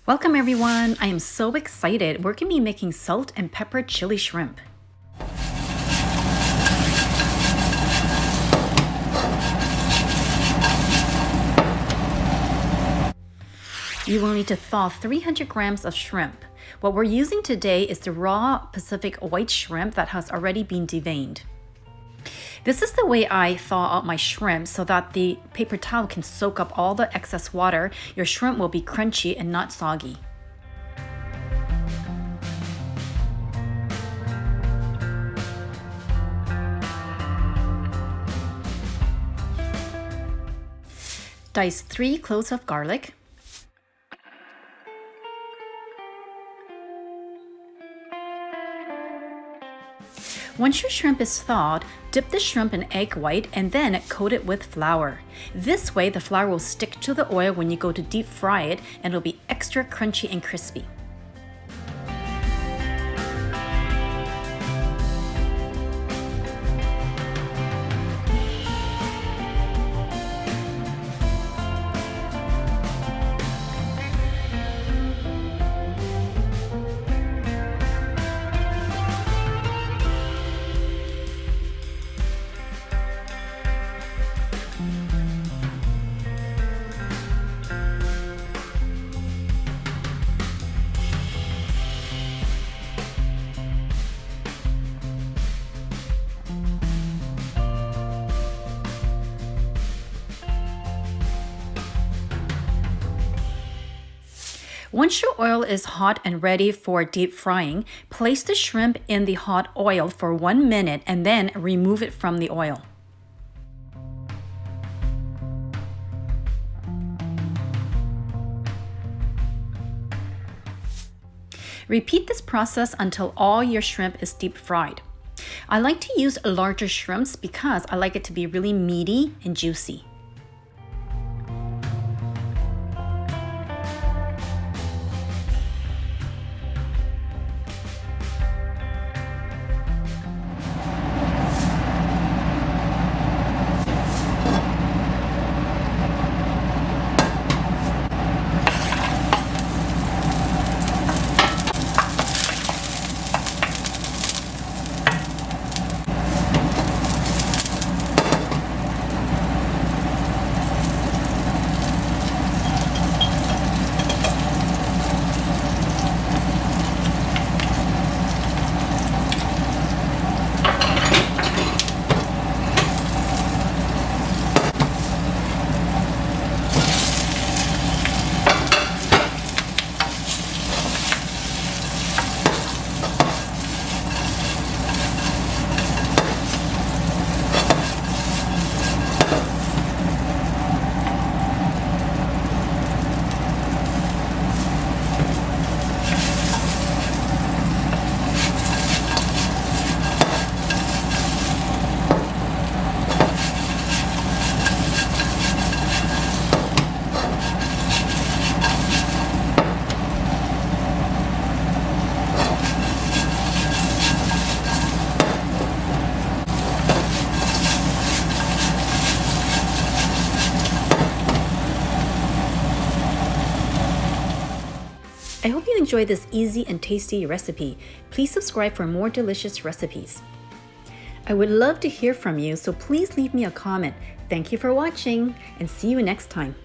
Welcome everyone! I am so excited. We're going to be making salt and pepper chili shrimp. You will need to thaw 300 grams of shrimp. What we're using today is the raw Pacific white shrimp that has already been deveined. This is the way I thaw out my shrimp so that the paper towel can soak up all the excess water. Your shrimp will be crunchy and not soggy. Dice 3 cloves of garlic. Once your shrimp is thawed, dip the shrimp in egg white and then coat it with flour. This way the flour will stick to the oil when you go to deep fry it and it'll be extra crunchy and crispy. Once your oil is hot and ready for deep frying, place the shrimp in the hot oil for 1 minute and then remove it from the oil. Repeat this process until all your shrimp is deep fried. I like to use larger shrimps because I like it to be really meaty and juicy. I hope you enjoyed this easy and tasty recipe. Please subscribe for more delicious recipes. I would love to hear from you, so please leave me a comment. Thank you for watching and see you next time.